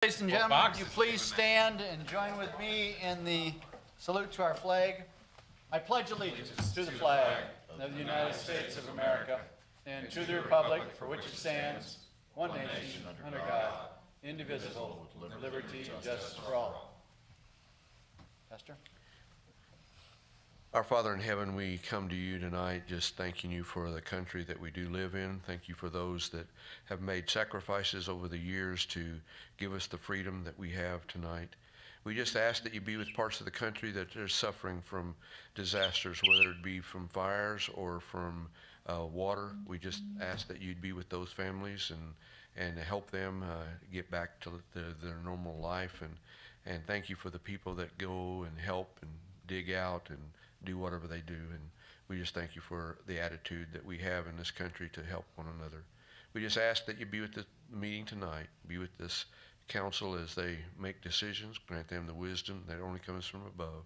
Ladies and gentlemen, would you please stand and join with me in the salute to our flag? I pledge allegiance to the flag of the United States of America and to the republic for which it stands, one nation, under God, indivisible, with liberty and justice for all. Pastor? Our Father in heaven, we come to you tonight just thanking you for the country that we do live in. Thank you for those that have made sacrifices over the years to give us the freedom that we have tonight. We just ask that you be with parts of the country that are suffering from disasters, whether it be from fires or from water. We just ask that you'd be with those families and help them get back to their normal life. And thank you for the people that go and help and dig out and do whatever they do, and we just thank you for the attitude that we have in this country to help one another. We just ask that you be with the meeting tonight, be with this council as they make decisions, grant them the wisdom that only comes from above.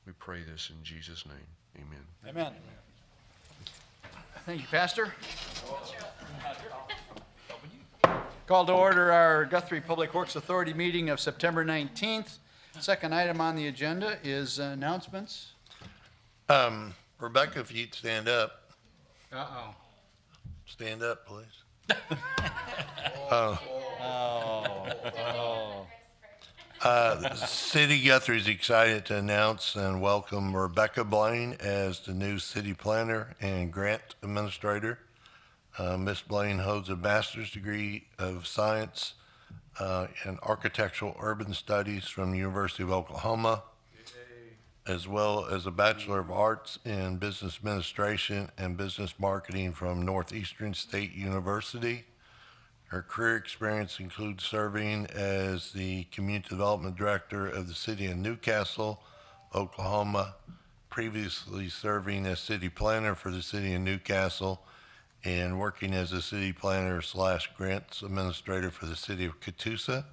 We pray this in Jesus' name, amen. Amen. Thank you, Pastor. Call to order our Guthrie Public Works Authority meeting of September 19th. Second item on the agenda is announcements. Rebecca, if you'd stand up. Uh-oh. Stand up, please. City Guthrie is excited to announce and welcome Rebecca Blaine as the new city planner and grant administrator. Ms. Blaine holds a master's degree of science in architectural urban studies from the University of Oklahoma, as well as a Bachelor of Arts in Business Administration and Business Marketing from Northeastern State University. Her career experience includes serving as the Community Development Director of the City of Newcastle, Oklahoma, previously serving as City Planner for the City of Newcastle, and working as a City Planner / Grants Administrator for the City of Catoosa.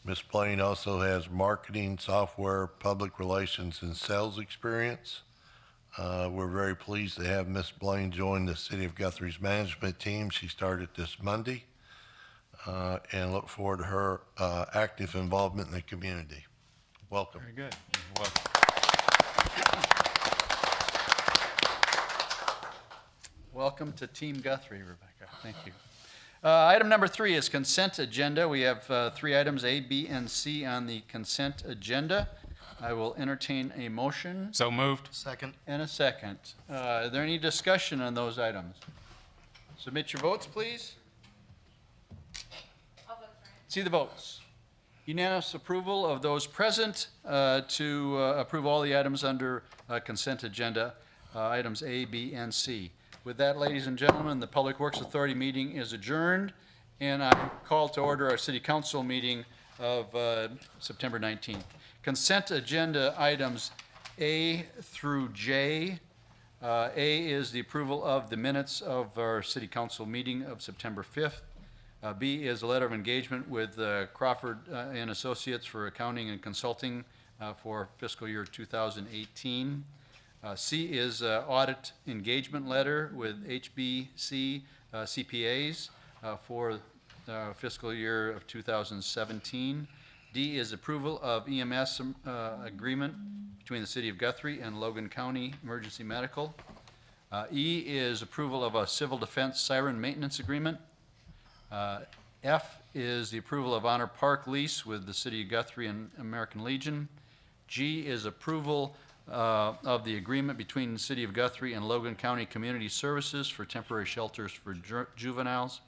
Ms. Blaine also has marketing, software, public relations, and sales experience. We're very pleased to have Ms. Blaine join the City of Guthrie's management team. She started this Monday, and look forward to her active involvement in the community. Welcome. Very good. Welcome. Welcome to Team Guthrie, Rebecca. Thank you. Item number 3 is consent agenda. We have 3 items, A, B, and C on the consent agenda. I will entertain a motion. So moved. Second. And a second. Is there any discussion on those items? Submit your votes, please. I'll vote for it. See the votes. Unanimous approval of those present to approve all the items under consent agenda, items A, B, and C. With that, ladies and gentlemen, the Public Works Authority meeting is adjourned, and I call to order our City Council meeting of September 19th. Consent agenda items A through J. A is the approval of the minutes of our City Council meeting of September 5th. B is a letter of engagement with Crawford and Associates for accounting and consulting for fiscal year 2018. C is audit engagement letter with HBC CPAs for fiscal year of 2017. D is approval of EMS agreement between the City of Guthrie and Logan County Emergency Medical. E is approval of a civil defense siren maintenance agreement. F is the approval of Honor Park lease with the City of Guthrie and American Legion. G is approval of the agreement between the City of Guthrie and Logan County Community Services for temporary shelters for juveniles.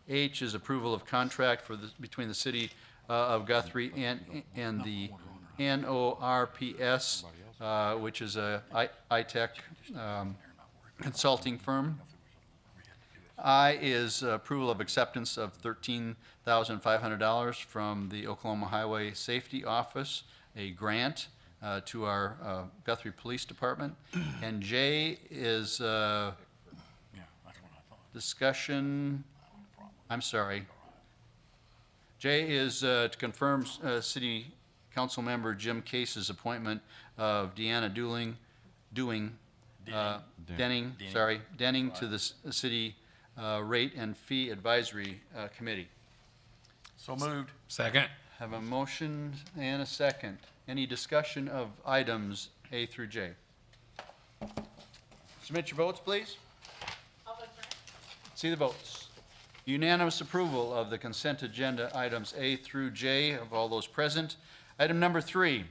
H is approval of contract for between the City of Guthrie and the NORPS, which is a ITech consulting firm. I is approval of acceptance of $13,500 from the Oklahoma Highway Safety Office, a grant to our Guthrie Police Department. And J is discussion, I'm sorry. J is to confirm City Council Member Jim Case's appointment of Deanna Denning to the City Rate and Fee Advisory Committee. So moved. Second. Have a motion and a second. Any discussion of items A through J? Submit your votes, please. See the votes. Unanimous approval of the consent agenda items A through J of all those present. Item number 3,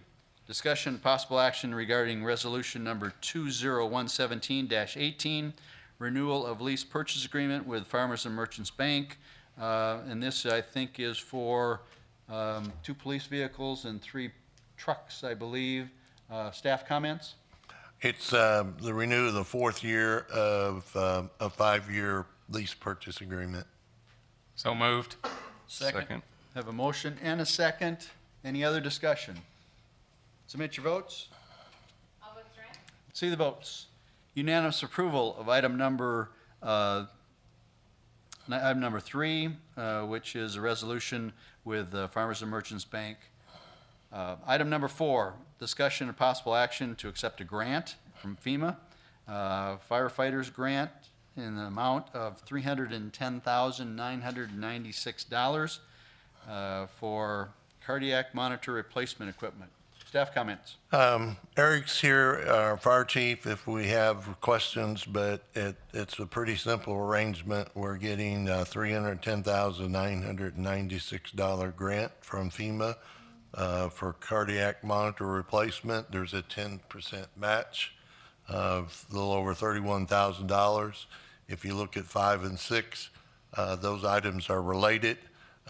discussion and possible action regarding resolution number 20117-18, renewal of lease purchase agreement with Farmers and Merchants Bank. And this, I think, is for 2 police vehicles and 3 trucks, I believe. Staff comments? It's the renew of the 4th year of a 5-year lease purchase agreement. So moved. Second. Have a motion and a second. Any other discussion? Submit your votes. See the votes. Unanimous approval of item number 3, which is a resolution with Farmers and Merchants Bank. Item number 4, discussion and possible action to accept a grant from FEMA, firefighters grant in the amount of $310,996 for cardiac monitor replacement equipment. Staff comments. Eric's here, our fire chief, if we have questions, but it's a pretty simple arrangement. We're getting a $310,996 grant from FEMA for cardiac monitor replacement. There's a 10% match of a little over $31,000. If you look at 5 and 6, those items are related.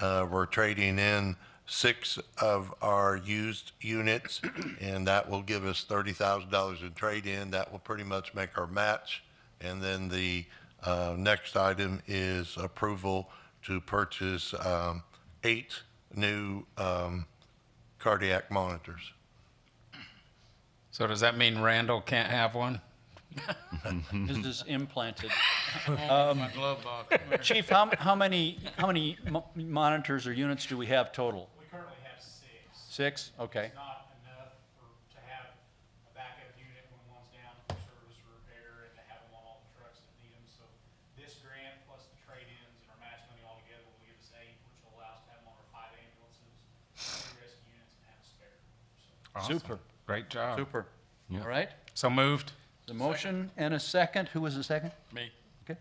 We're trading in 6 of our used units, and that will give us $30,000 in trade-in. That will pretty much make our match. And then the next item is approval to purchase 8 new cardiac monitors. So does that mean Randall can't have one? This is implanted. My glove box. Chief, how many monitors or units do we have total? We currently have 6. 6? Okay. It's not enough to have a backup unit when one's down for service or repair and to have them on all the trucks that need them. So this grant plus the trade-ins and our match money all together will give us 8, which will allow us to have them on our 5 ambulances, 3 rescue units, and have a spare. So Awesome. Super, Great job. super. All right. So moved. The motion and a second. Who was the second? Me. Okay.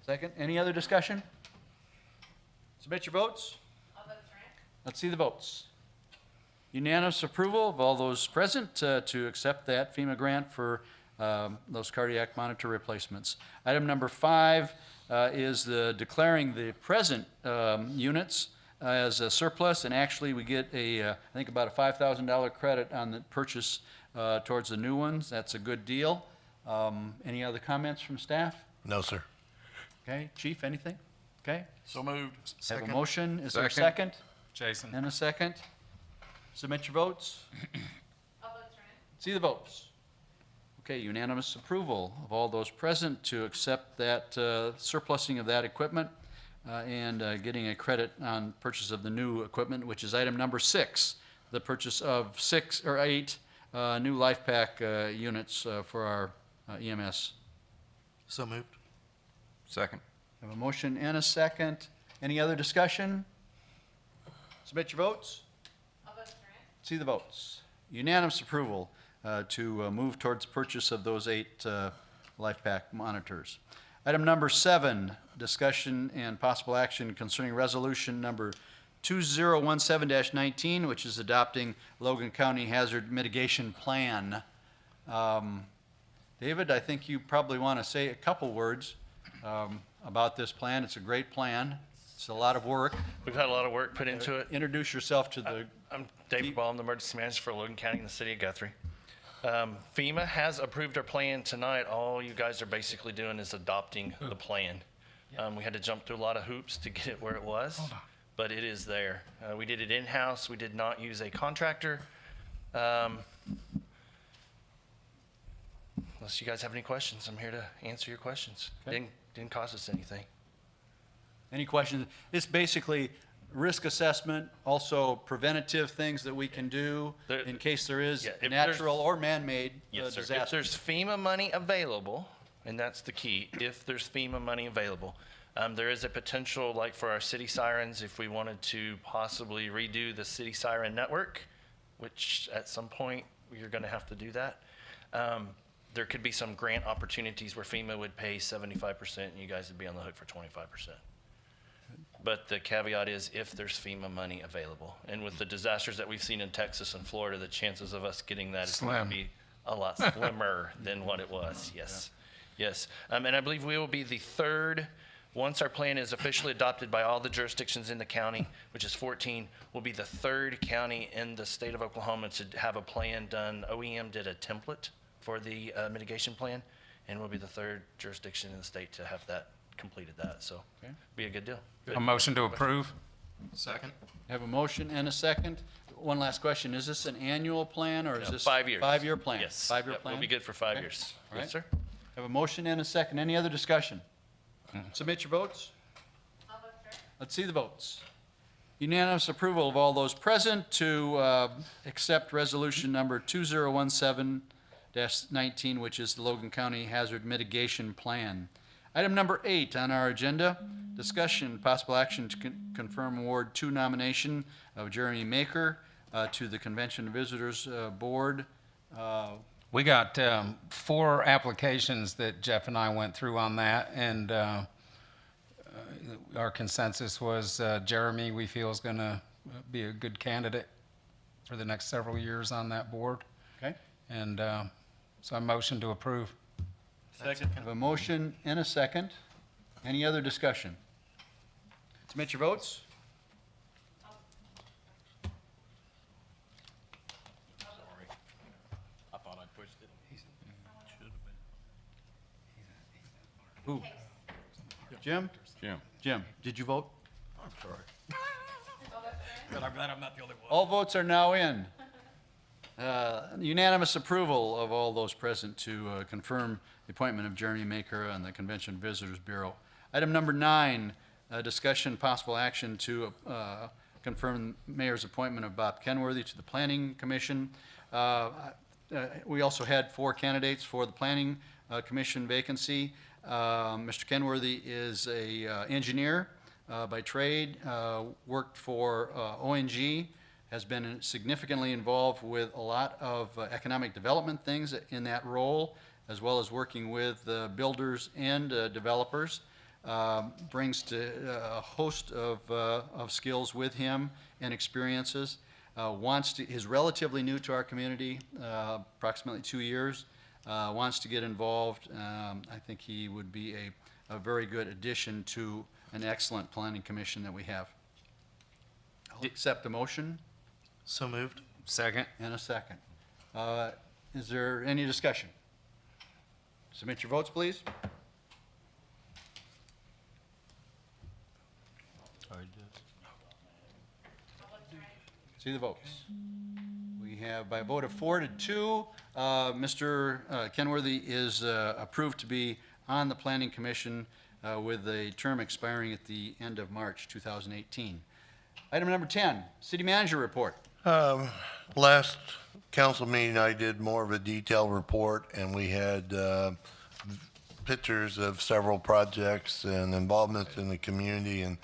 Second. Any other discussion? Submit your votes. Let's see the votes. Unanimous approval of all those present to accept that FEMA grant for those cardiac monitor replacements. Item number 5 is declaring the present units as a surplus, and actually we get I think about a $5,000 credit on the purchase towards the new ones. That's a good deal. Any other comments from staff? No, sir. Okay, Chief, anything? Okay, So moved. have a motion. Is there a Second. second? Jason. And a second? Submit your votes. See the votes. Okay, unanimous approval of all those present to accept that surplusing of that equipment and getting a credit on purchase of the new equipment, which is item number 6, the purchase of 6 or 8 new Life Pack units for our EMS. So moved. Second. Have a motion and a second. Any other discussion? Submit your votes. See the votes. Unanimous approval to move towards purchase of those 8 Life Pack monitors. Item number 7, discussion and possible action concerning resolution number 2017-19, which is adopting Logan County Hazard Mitigation Plan. David, I think you probably want to say a couple words about this plan. It's a great plan. It's a lot of work. We've had a lot of work put into it. Introduce yourself to the, I'm David Ball, I'm the emergency manager for Logan County in the city of Guthrie. FEMA has approved our plan tonight. All you guys are basically doing is adopting the plan. We had to jump through a lot of hoops to get it where it was, but it is there. We did it in-house. We did not use a contractor. Unless you guys have any questions, I'm here to answer your questions. Okay. Didn't cost us anything. any questions? It's basically risk assessment, also preventative things that we can do There- in case there is Yeah, if natural or man-made Yes, sir. If disaster. there's FEMA money available, and that's the key, if there's FEMA money available, There is a potential, like for our city sirens, if we wanted to possibly redo the city siren network, which at some point you're going to have to do that. There could be some grant opportunities where FEMA would pay 75% and you guys would be on the hook for 25%. But the caveat is if there's FEMA money available. And with the disasters that we've seen in Texas and Florida, the chances of us getting that is going to Slim. be a lot slimmer than what it was. Yes. Yes. And I believe we will be the third, once our plan is officially adopted by all the jurisdictions in the county, which is 14, we'll be the third county in the state of Oklahoma to have a plan done. OEM did a template for the mitigation plan, and we'll be the third jurisdiction in the state to have that completed that. So Okay. be a good deal. A motion to approve? Second. Have a motion and a second. One last question. Is this an annual plan or is No, this? 5 years. 5-year plan? Yes. 5-year Yep, plan? We'll be good for 5 Okay. years. All right. Yes, sir. Have a motion and a second. Any other discussion? Submit your votes. Let's see the votes. Unanimous approval of all those present to accept resolution number 2017-19, which is the Logan County Hazard Mitigation Plan. Item number 8 on our agenda, discussion, possible action to confirm award 2 nomination of Jeremy Maker to the Convention and Visitors Board. We got 4 applications that Jeff and I went through on that, and our consensus was Jeremy, we feel, is going to be a good candidate for the next several years on that board. Okay? And so I motion to approve. Second. Have a motion and a second. Any other discussion? Submit your votes. I thought I pushed it. Who? Jim? Jim, did you vote? I'm sorry. But I'm glad I'm not the only one. All votes are now in. Unanimous approval of all those present to confirm the appointment of Jeremy Maker on the Convention Visitors Bureau. Item number 9, discussion possible action to confirm mayor's appointment of Bob Kenworthy to the Planning Commission. We also had 4 candidates for the Planning Commission vacancy. Mr. Kenworthy is a engineer by trade, worked for ONG, has been significantly involved with a lot of economic development things in that role, as well as working with builders and developers. Brings to a host of skills with him and experiences. Is relatively new to our community, approximately 2 years. Wants to get involved. I think he would be a very good addition to an excellent planning commission that we have. I'll accept a motion So moved. Second. and a second. Is there any discussion? Submit your votes, please. See the votes. We have, by a vote of 4-2, Mr. Kenworthy is approved to be on the Planning Commission with a term expiring at the end of March 2018. Item number 10, City Manager Report. Last council meeting, I did more of a detailed report, and we had pictures of several projects and involvements in the community, and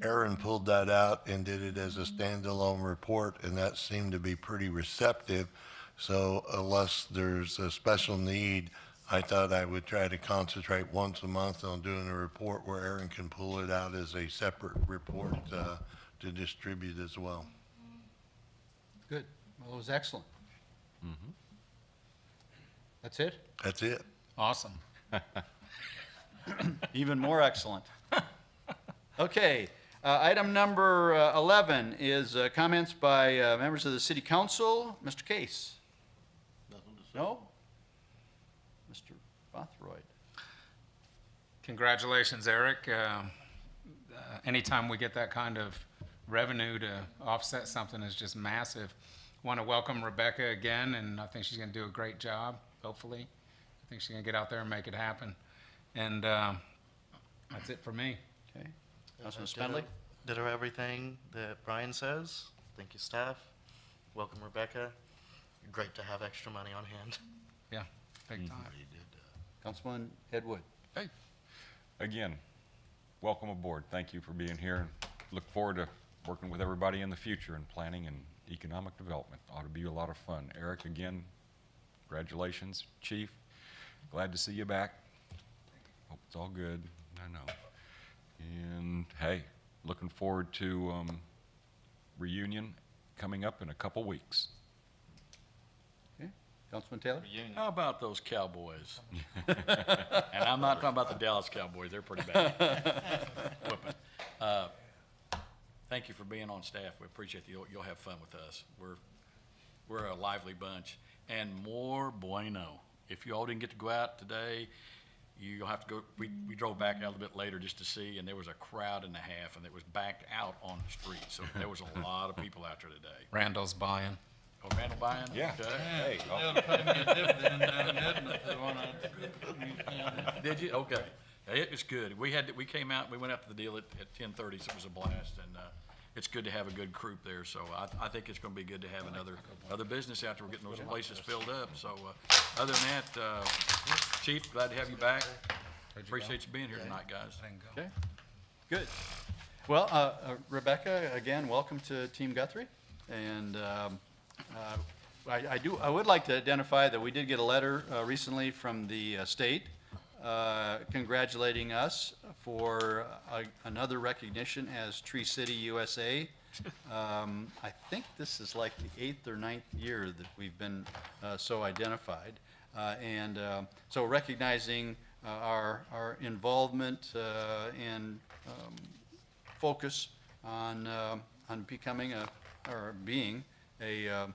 Aaron pulled that out and did it as a standalone report, and that seemed to be pretty receptive. So unless there's a special need, I thought I would try to concentrate once a month on doing a report where Aaron can pull it out as a separate report to distribute as well. Good. Well, it was excellent. That's it? That's it. Awesome. Even more excellent. Okay, item number 11 is comments by members of the city council. Mr. Case? No? Mr. Bothroyd? Congratulations, Eric. Anytime we get that kind of revenue to offset something is just massive. Want to welcome Rebecca again, and I think she's going to do a great job, hopefully. I think she's going to get out there and make it happen. And that's it for me. Okay. Councilman Smedley? Ditto everything that Brian says. Thank you, staff. Welcome, Rebecca. Great to have extra money on hand. Yeah, big time. Councilman Ed Wood? Again, welcome aboard. Thank you for being here, and look forward to working with everybody in the future in planning and economic development. Ought to be a lot of fun. Eric, again, congratulations. Chief, glad to see you back. Hope it's all good. I know. And hey, looking forward to reunion coming up in a couple weeks. Okay. Councilman Taylor? How about those Cowboys? And I'm not talking about the Dallas Cowboys, they're pretty bad. Whooping. Thank you for being on staff, we appreciate you, you'll have fun with us. We're a lively bunch, and more bueno. If you all didn't get to go out today, you'll have to go, we drove back out a little bit later just to see, and there was a crowd and a half, and it was backed out on the street, so there was a lot of people out there today. Randall's buying. Oh, Randall buying? Yeah. Okay. Hey, Did you? Okay. Yeah, it was good. We came out, we went out to the deal at 10:30, so it was a blast, and it's good to have a good group there, so I think it's gonna be good to have other business out there. We're getting those places filled up, so other than that, Chief, glad to have you back. Appreciate you being here tonight, guys. Okay, good. Well, Rebecca, again, welcome to Team Guthrie. And I would like to identify that we did get a letter recently from the state congratulating us for another recognition as Tree City USA. I think this is like the 8th or 9th year that we've been so identified. And so recognizing our involvement and focus on becoming or being a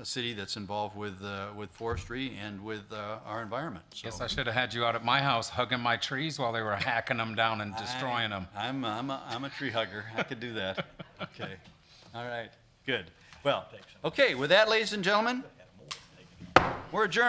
city that's involved with forestry and with our environment. So Guess I should have had you out at my house hugging my trees while they were hacking them down and destroying them. I'm a tree hugger. I could do that. Okay. All right. Good. Well, okay. With that, ladies and gentlemen, we're adjourned.